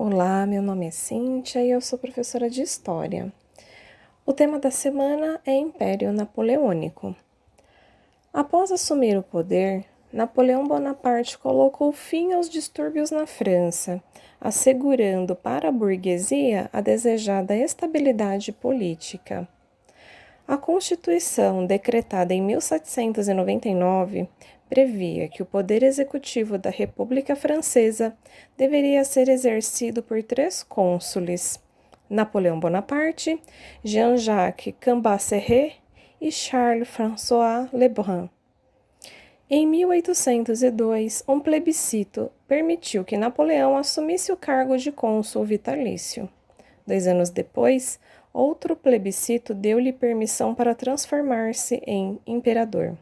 Olá, meu nome é Cíntia e eu sou professora de História. O tema da semana é Império Napoleônico. Após assumir o poder, Napoleão Bonaparte colocou fim aos distúrbios na França, assegurando para a burguesia a desejada estabilidade política. A Constituição, decretada em 1799, previa que o poder executivo da República Francesa deveria ser exercido por 3 cônsules: Napoleão Bonaparte, Jean-Jacques Cambacérès e Charles-François Lebrun. Em 1802, um plebiscito permitiu que Napoleão assumisse o cargo de cônsul vitalício. 2 anos depois, outro plebiscito deu-lhe permissão para transformar-se em imperador.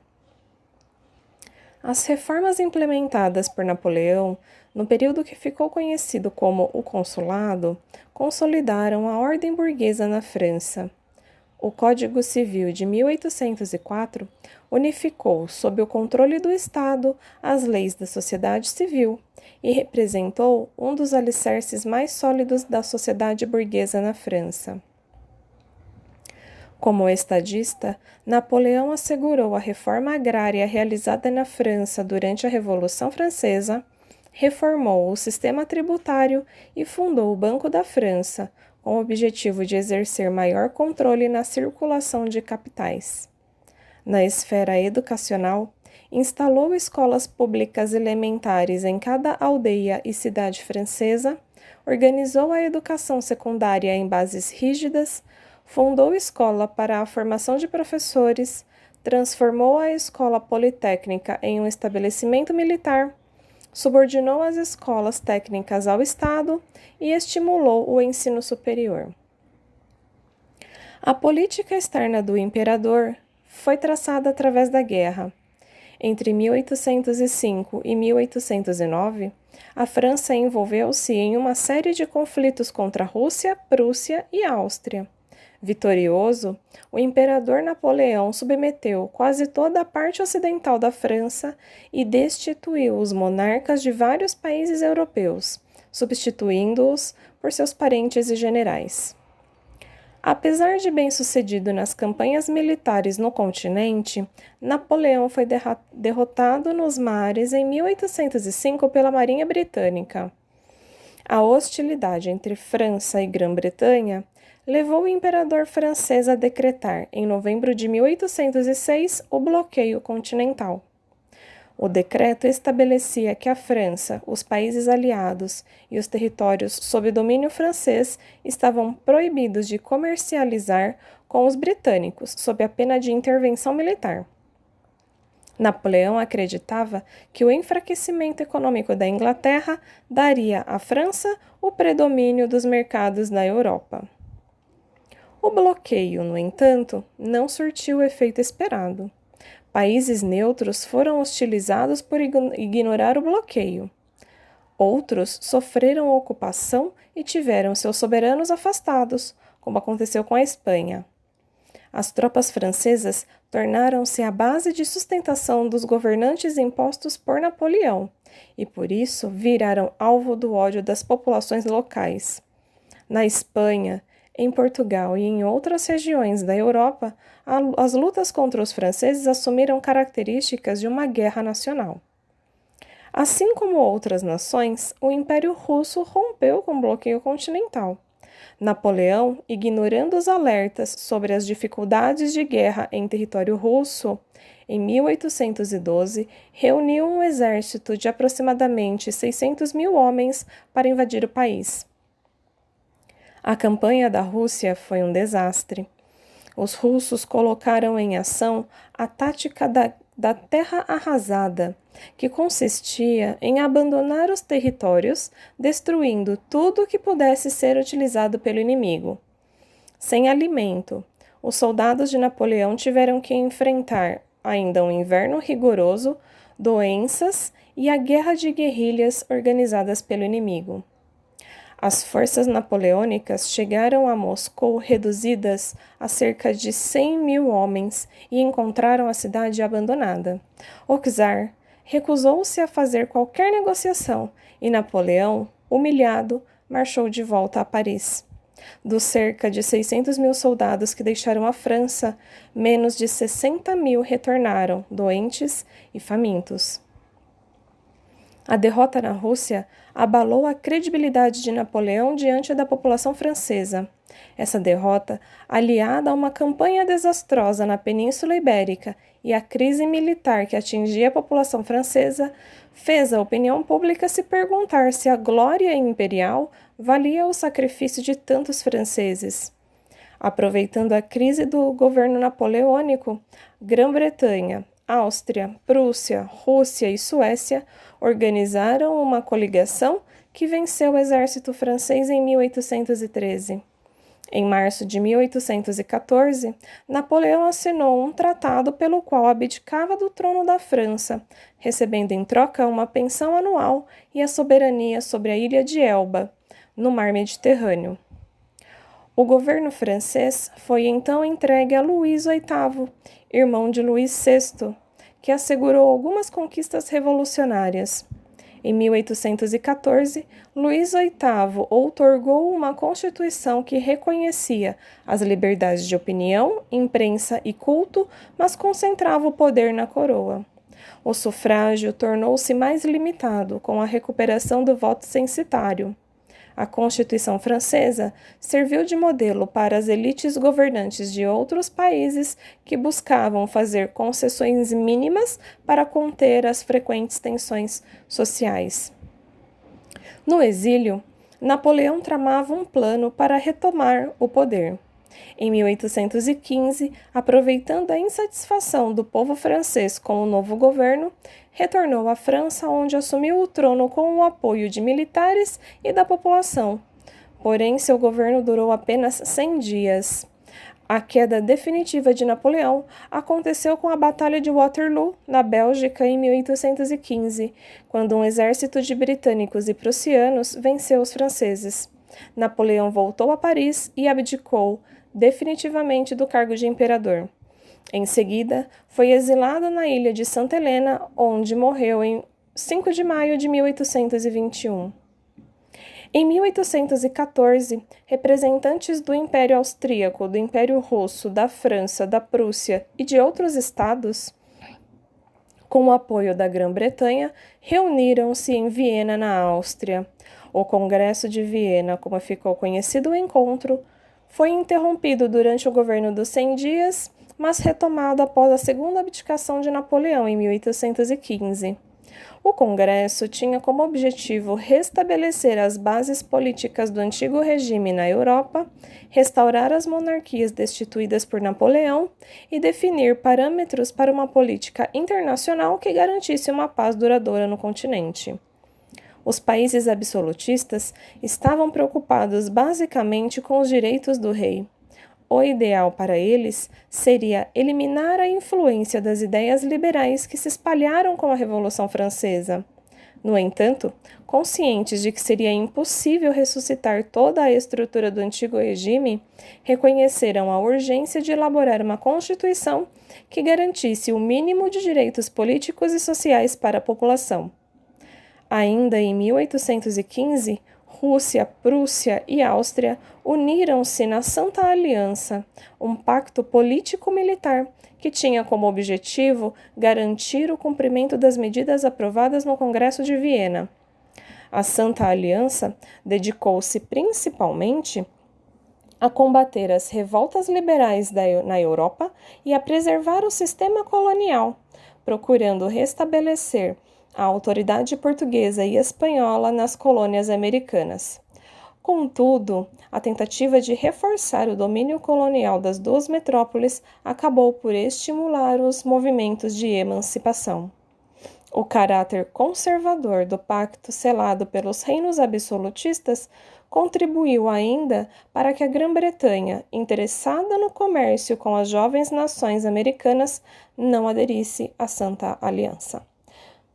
As reformas implementadas por Napoleão, no período que ficou conhecido como o Consulado, consolidaram a ordem burguesa na França. O Código Civil de 1804 unificou, sob o controle do Estado, as leis da sociedade civil e representou um dos alicerces mais sólidos da sociedade burguesa na França. Como estadista, Napoleão assegurou a reforma agrária realizada na França durante a Revolução Francesa, reformou o sistema tributário e fundou o Banco da França, com o objetivo de exercer maior controle na circulação de capitais. Na esfera educacional, instalou escolas públicas elementares em cada aldeia e cidade francesa, organizou a educação secundária em bases rígidas, fundou escola para a formação de professores, transformou a escola politécnica em um estabelecimento militar, subordinou as escolas técnicas ao Estado e estimulou o ensino superior. A política externa do imperador foi traçada através da guerra. Entre 1805 e 1809, a França envolveu-se em uma série de conflitos contra a Rússia, Prússia e Áustria. Vitorioso, o imperador Napoleão submeteu quase toda a parte ocidental da França e destituiu os monarcas de vários países europeus, substituindo-os por seus parentes e generais. Apesar de bem-sucedido nas campanhas militares no continente, Napoleão foi derrotado nos mares em 1805 pela Marinha Britânica. A hostilidade entre França e Grã-Bretanha levou o imperador francês a decretar, em novembro de 1806, o bloqueio continental. O decreto estabelecia que a França, os países aliados e os territórios sob domínio francês estavam proibidos de comercializar com os britânicos, sob a pena de intervenção militar. Napoleão acreditava que o enfraquecimento econômico da Inglaterra daria à França o predomínio dos mercados na Europa. O bloqueio, no entanto, não surtiu o efeito esperado. Países neutros foram hostilizados por ignorar o bloqueio. Outros sofreram ocupação e tiveram seus soberanos afastados, como aconteceu com a Espanha. As tropas francesas tornaram-se a base de sustentação dos governantes impostos por Napoleão e, por isso, viraram alvo do ódio das populações locais. Na Espanha, em Portugal e em outras regiões da Europa, as lutas contra os franceses assumiram características de uma guerra nacional. Assim como outras nações, o Império Russo rompeu com o bloqueio continental. Napoleão, ignorando os alertas sobre as dificuldades de guerra em território russo, em 1812, reuniu um exército de aproximadamente 600 mil homens para invadir o país. A campanha da Rússia foi um desastre. Os russos colocaram em ação a tática da terra arrasada, que consistia em abandonar os territórios, destruindo tudo que pudesse ser utilizado pelo inimigo. Sem alimento, os soldados de Napoleão tiveram que enfrentar ainda um inverno rigoroso, doenças e a guerra de guerrilhas organizadas pelo inimigo. As forças napoleônicas chegaram a Moscou reduzidas a cerca de 100 mil homens e encontraram a cidade abandonada. O czar recusou-se a fazer qualquer negociação e Napoleão, humilhado, marchou de volta a Paris. Dos cerca de 600 mil soldados que deixaram a França, menos de 60 mil retornaram, doentes e famintos. A derrota na Rússia abalou a credibilidade de Napoleão diante da população francesa. Essa derrota, aliada a uma campanha desastrosa na Península Ibérica e a crise militar que atingia a população francesa, fez a opinião pública se perguntar se a glória imperial valia o sacrifício de tantos franceses. Aproveitando a crise do governo napoleônico, Grã-Bretanha, Áustria, Prússia, Rússia e Suécia organizaram uma coligação que venceu o exército francês em 1813. Em março de 1814, Napoleão assinou um tratado pelo qual abdicava do trono da França, recebendo em troca uma pensão anual e a soberania sobre a ilha de Elba, no mar Mediterrâneo. O governo francês foi então entregue a Luís VIII, irmão de Luís VI, que assegurou algumas conquistas revolucionárias. Em 1814, Luís VIII outorgou uma constituição que reconhecia as liberdades de opinião, imprensa e culto, mas concentrava o poder na coroa. O sufrágio tornou-se mais limitado com a recuperação do voto censitário. A Constituição francesa serviu de modelo para as elites governantes de outros países que buscavam fazer concessões mínimas para conter as frequentes tensões sociais. No exílio, Napoleão tramava um plano para retomar o poder. Em 1815, aproveitando a insatisfação do povo francês com o novo governo, retornou à França, onde assumiu o trono com o apoio de militares e da população. Porém, seu governo durou apenas 100 dias. A queda definitiva de Napoleão aconteceu com a Batalha de Waterloo, na Bélgica, em 1815, quando um exército de britânicos e prussianos venceu os franceses. Napoleão voltou a Paris e abdicou definitivamente do cargo de imperador. Em seguida, foi exilado na ilha de Santa Helena, onde morreu em 5 de maio de 1821. Em 1814, representantes do Império Austríaco, do Império Russo, da França, da Prússia e de outros estados, com o apoio da Grã-Bretanha, reuniram-se em Viena, na Áustria. O Congresso de Viena, como ficou conhecido o encontro, foi interrompido durante o governo dos 100 dias, mas retomado após a segunda abdicação de Napoleão, em 1815. O Congresso tinha como objetivo restabelecer as bases políticas do antigo regime na Europa, restaurar as monarquias destituídas por Napoleão e definir parâmetros para uma política internacional que garantisse uma paz duradoura no continente. Os países absolutistas estavam preocupados basicamente com os direitos do rei. O ideal para eles seria eliminar a influência das ideias liberais que se espalharam com a Revolução Francesa. No entanto, conscientes de que seria impossível ressuscitar toda a estrutura do antigo regime, reconheceram a urgência de elaborar uma Constituição que garantisse o mínimo de direitos políticos e sociais para a população. Ainda em 1815, Rússia, Prússia e Áustria uniram-se na Santa Aliança, um pacto político-militar que tinha como objetivo garantir o cumprimento das medidas aprovadas no Congresso de Viena. A Santa Aliança dedicou-se principalmente a combater as revoltas liberais na Europa e a preservar o sistema colonial, procurando restabelecer a autoridade portuguesa e espanhola nas colônias americanas. Contudo, a tentativa de reforçar o domínio colonial das duas metrópoles acabou por estimular os movimentos de emancipação. O caráter conservador do pacto selado pelos reinos absolutistas contribuiu ainda para que a Grã-Bretanha, interessada no comércio com as jovens nações americanas, não aderisse à Santa Aliança.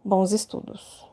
Bons estudos!